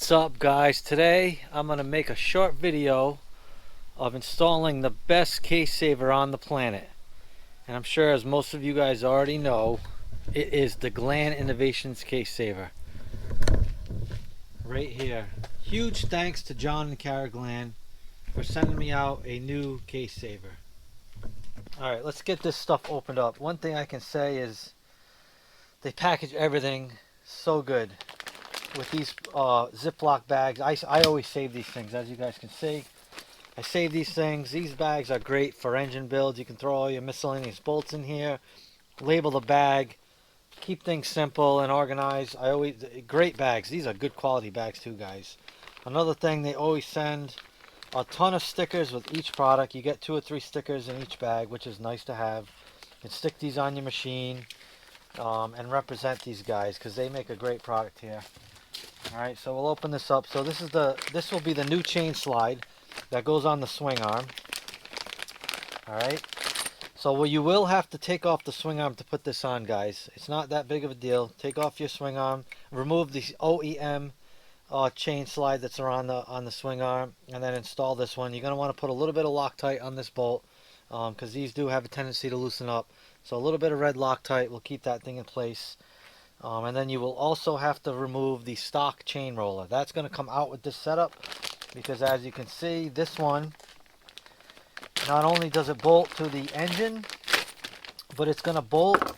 What's up, guys? Today I'm going to make a short video of installing the best case saver on the planet. And I'm sure, as most of you guys already know, it is the Glann Innovations case saver. Right here. Huge thanks to John and Kara Glann for sending me out a new case saver. Alright, let's get this stuff opened up. One thing I can say is they package everything so good with these Ziploc bags. I always save these things, as you guys can see. I save these things. These bags are great for engine builds. You can throw all your miscellaneous bolts in here, label the bag, keep things simple and organized. Great bags. These are good quality bags too, guys. Another thing, they always send a ton of stickers with each product. You get 2 or 3 stickers in each bag, which is nice to have. You can stick these on your machine and represent these guys because they make a great product here. Alright, so we'll open this up. So this will be the new chain slide that goes on the swing arm. Alright, so you will have to take off the swing arm to put this on, guys. It's not that big of a deal. Take off your swing arm, remove the OEM chain slide that's around on the swing arm, and then install this one. You're going to want to put a little bit of Loctite on this bolt because these do have a tendency to loosen up. So a little bit of red Loctite will keep that thing in place. And then you will also have to remove the stock chain roller. That's going to come out with this setup because, as you can see, this one, not only does it bolt to the engine, but it's going to bolt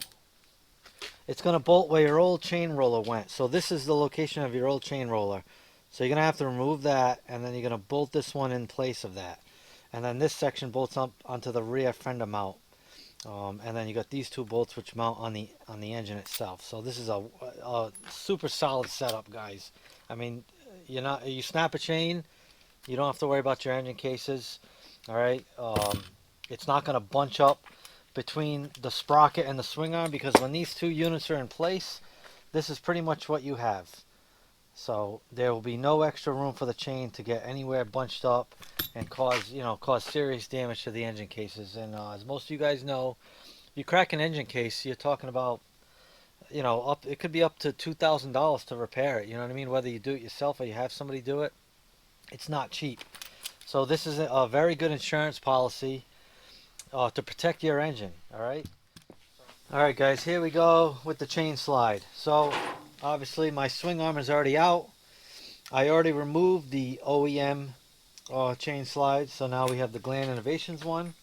where your old chain roller went. So this is the location of your old chain roller. So you're going to have to remove that, and then you're going to bolt this one in place of that. And then this section bolts up onto the rear fender mount. And then you got these 2 bolts which mount on the engine itself. So this is a super solid setup, guys. I mean, you snap a chain, you don't have to worry about your engine cases. All right, it's not going to bunch up between the sprocket and the swing arm, because when these 2 units are in place, this is pretty much what you have. So there will be no extra room for the chain to get anywhere bunched up and cause serious damage to the engine cases. And as most of you guys know, if you crack an engine case, you're talking about, it could be up to $2,000 to repair it. You know what I mean? Whether you do it yourself or you have somebody do it, it's not cheap. So this is a very good insurance policy to protect your engine. All right. All right, guys. Here we go with the chain slide. So obviously my swing arm is already out. I already removed the OEM chain slide, so now we have the Glann Innovations one.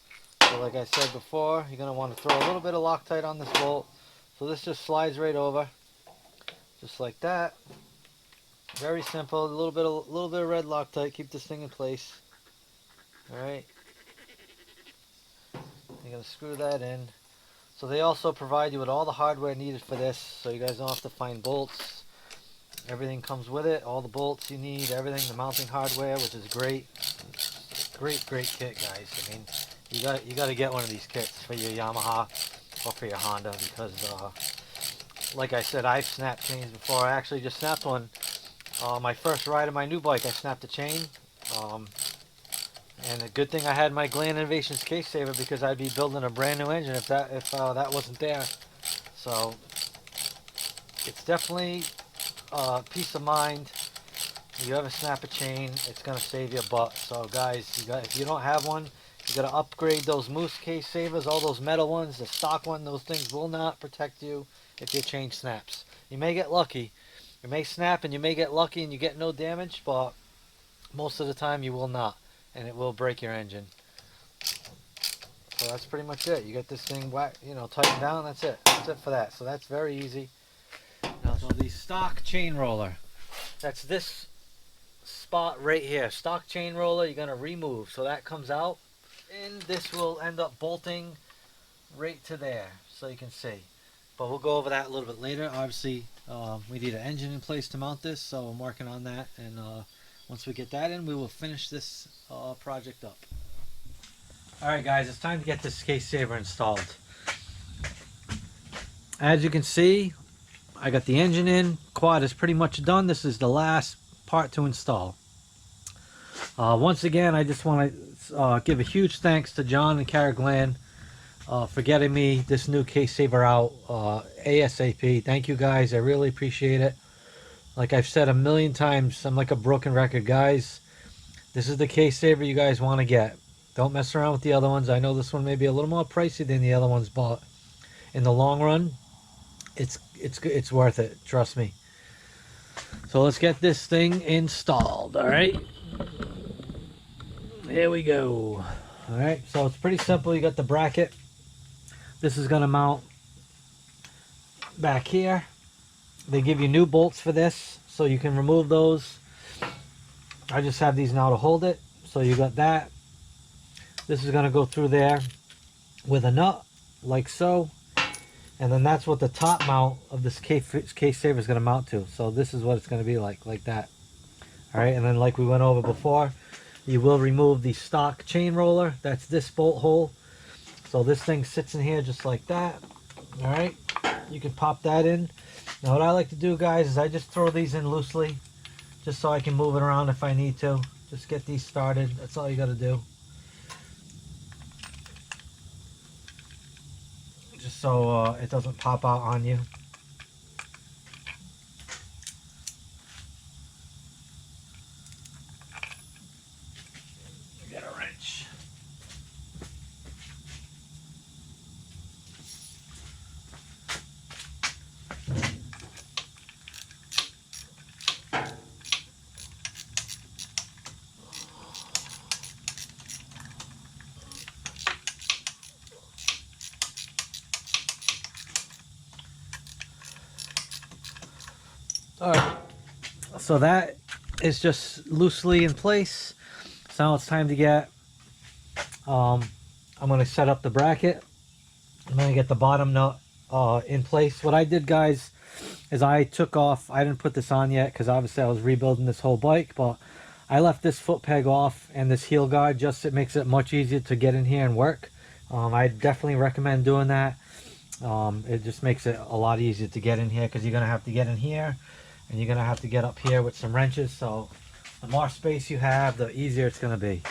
So like I said before, you're going to want to throw a little bit of Loctite on this bolt. So this just slides right over, just like that. Very simple. A little bit of red Loctite, keep this thing in place. All right. You're going to screw that in. So they also provide you with all the hardware needed for this, so you guys don't have to find bolts. Everything comes with it, all the bolts you need, everything, the mounting hardware, which is great. Great kit, guys. I mean, you got to get one of these kits for your Yamaha or for your Honda, because like I said, I've snapped chains before. I actually just snapped one. My first ride of my new bike, I snapped a chain. And a good thing I had my Glann Innovations case saver, because I'd be building a brand new engine if that wasn't there. So it's definitely peace of mind. If you ever snap a chain, it's gonna save you a butt. So guys, if you don't have one, you gotta upgrade those Moose case savers, all those metal ones, the stock one. Those things will not protect you if your chain snaps. You may get lucky. You may snap and you may get lucky and you get no damage, but most of the time you will not, and it will break your engine. So that's pretty much it. You get this thing tightened down. That's it. That's it for that. So that's very easy. Now, so the stock chain roller, that's this spot right here. Stock chain roller, you're going to remove. So that comes out, and this will end up bolting right to there, so you can see. But we'll go over that a little bit later. Obviously, we need an engine in place to mount this, so I'm working on that. And once we get that in, we will finish this project up. Alright, guys, it's time to get this case saver installed. As you can see, I got the engine in. Quad is pretty much done. This is the last part to install. Once again, I just want to give a huge thanks to John and Kara Glann for getting me this new case saver out ASAP. Thank you, guys. I really appreciate it. Like I've said a million times, I'm like a broken record, guys. This is the case saver you guys want to get. Don't mess around with the other ones. I know this one may be a little more pricey than the other ones, but in the long run, it's worth it. Trust me. So let's get this thing installed. All right. Here we go. All right. So it's pretty simple. You got the bracket. This is going to mount back here. They give you new bolts for this, so you can remove those. I just have these now to hold it. So you got that. This is going to go through there with a nut, like so. And then that's what the top mount of this case saver is going to mount to. So this is what it's going to be like that. All right, and then like we went over before, you will remove the stock chain roller. That's this bolt hole. So this thing sits in here just like that. All right, you can pop that in. Now what I like to do, guys, is I just throw these in loosely, just so I can move it around if I need to. Just get these started. That's all you got to do. Just so it doesn't pop out on you. Get a wrench. All right, so that is just loosely in place. So now it's time to get, I'm going to set up the bracket. I'm going to get the bottom nut in place. What I did, guys, is I took off, I didn't put this on yet because obviously I was rebuilding this whole bike, but I left this foot peg off and this heel guard, just it makes it much easier to get in here and work. I definitely recommend doing that. It just makes it a lot easier to get in here because you're going to have to get in here and you're going to have to get up here with some wrenches. So the more space you have, the easier it's going to be.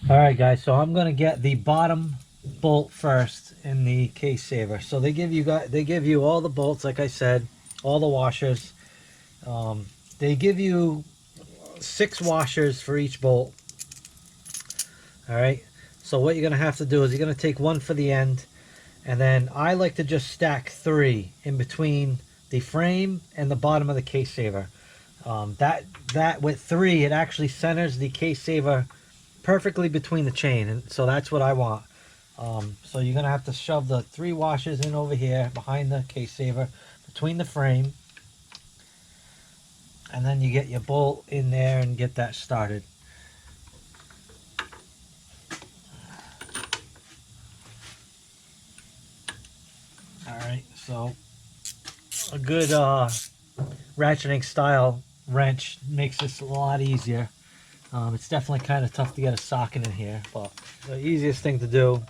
All right, guys, so I'm going to get the bottom bolt first in the case saver. So they give you all the bolts, like I said, all the washers. They give you 6 washers for each bolt. All right, so what you're going to have to do is you're going to take one for the end, and then I like to just stack 3 in between the frame and the bottom of the case saver. That with 3, it actually centers the case saver perfectly between the chain, and so that's what I want. So you're going to have to shove the 3 washers in over here behind the case saver, between the frame, and then you get your bolt in there and get that started. Alright, so a good ratcheting style wrench makes this a lot easier. It's definitely kind of tough to get a socket in here, but the easiest thing to do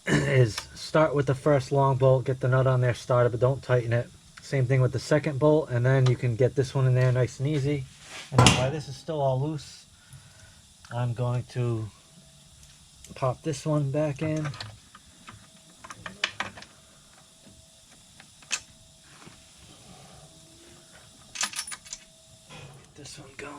is start with the first long bolt, get the nut on there started, but don't tighten it. Same thing with the second bolt, and then you can get this one in there nice and easy. And while this is still all loose, I'm going to pop this one back in. Get this one going.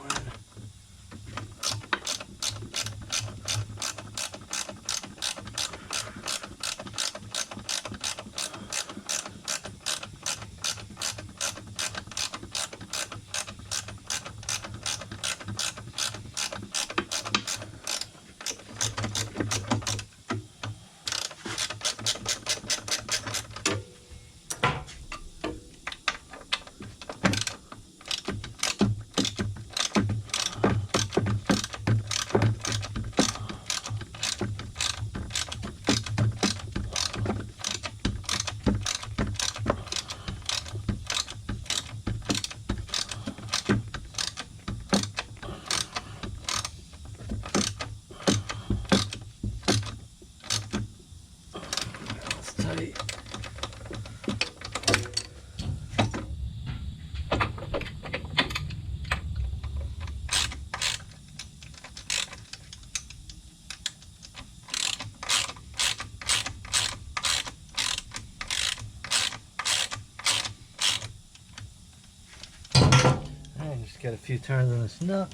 get a few turns on this nut.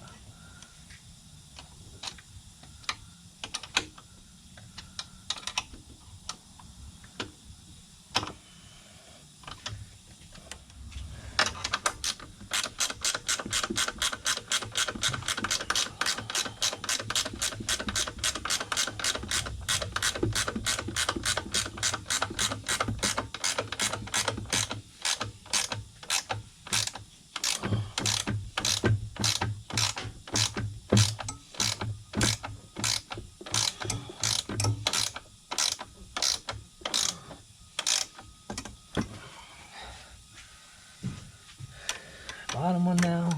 Bottom one now.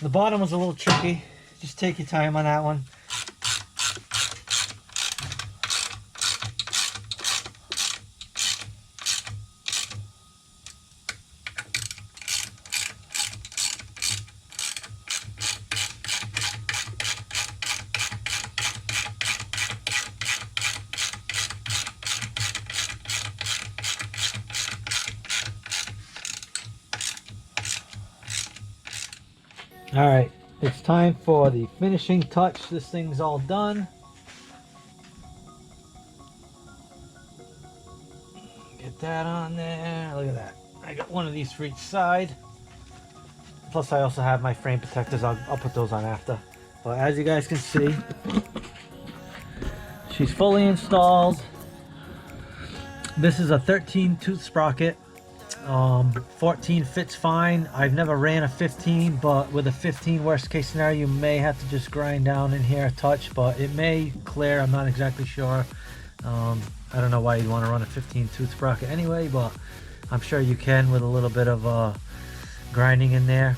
The bottom was a little tricky. Just take your time on that one. All right, it's time for the finishing touch. This thing's all done. Get that on there. Look at that. I got one of these for each side. Plus I also have my frame protectors. I'll put those on after. But as you guys can see, she's fully installed. This is a 13 tooth sprocket. 14 fits fine. I've never ran a 15, but with a 15 worst case scenario, you may have to just grind down in here a touch, but it may clear. I'm not exactly sure. I don't know why you'd want to run a 15 tooth sprocket anyway, but I'm sure you can with a little bit of grinding in there.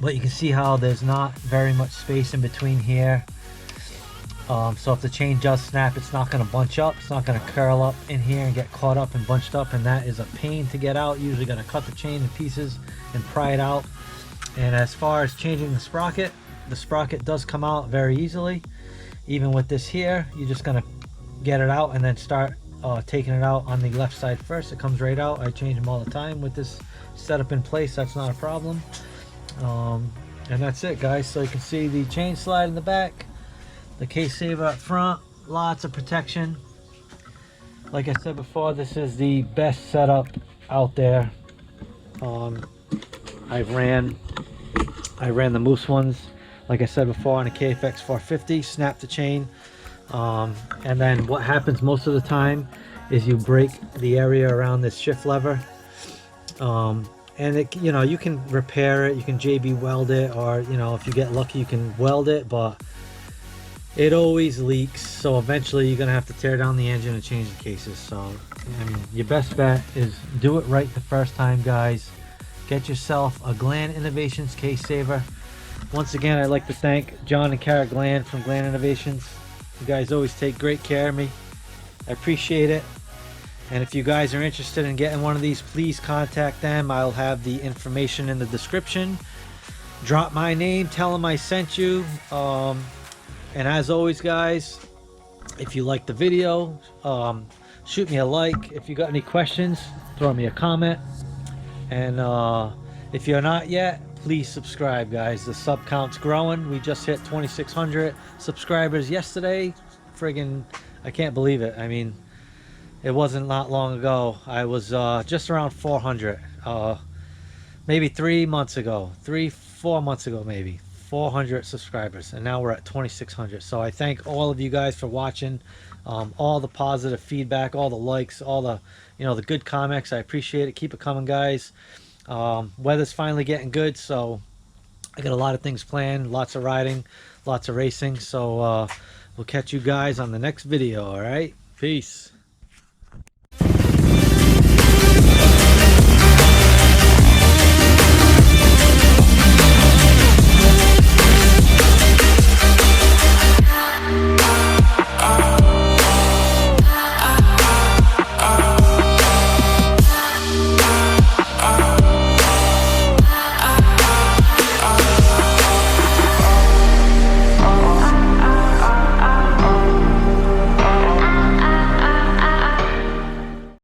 But you can see how there's not very much space in between here. So if the chain does snap, it's not going to bunch up. It's not going to curl up in here and get caught up and bunched up, and that is a pain to get out. Usually got to cut the chain in pieces and pry it out. And as far as changing the sprocket does come out very easily. Even with this here, you're just going to get it out and then start taking it out on the left side first. It comes right out. I change them all the time with this setup in place. That's not a problem. And that's it, guys. So you can see the chain slide in the back. The case saver up front, lots of protection. Like I said before, this is the best setup out there. I ran the Moose ones, like I said before, on a KFX 450, snap the chain. And then what happens most of the time is you break the area around this shift lever. And it, you know, you can repair it, you can JB weld it, or, you know, if you get lucky, you can weld it, but it always leaks, so eventually you're gonna have to tear down the engine and change the cases. So I mean, your best bet is do it right the first time, guys. Get yourself a Glann Innovations case saver. Once again, I'd like to thank John and Kara Glann from Glann Innovations. You guys always take great care of me. I appreciate it. And if you guys are interested in getting one of these, please contact them. I'll have the information in the description. Drop my name, tell them I sent you. And as always, guys, if you like the video, shoot me a like. If you got any questions, throw me a comment. And if you're not yet, please subscribe, guys. The sub count's growing. We just hit 2,600 subscribers yesterday. Friggin', I can't believe it. I mean, it wasn't not long ago. I was just around 400. Maybe 3 months ago. 4 months ago, maybe. 400 subscribers, and now we're at 2,600. So I thank all of you guys for watching, all the positive feedback, all the likes, all the, you know, the good comments. I appreciate it. Keep it coming, guys. Weather's finally getting good, so I got a lot of things planned, lots of riding, lots of racing. So we'll catch you guys on the next video. All right, peace.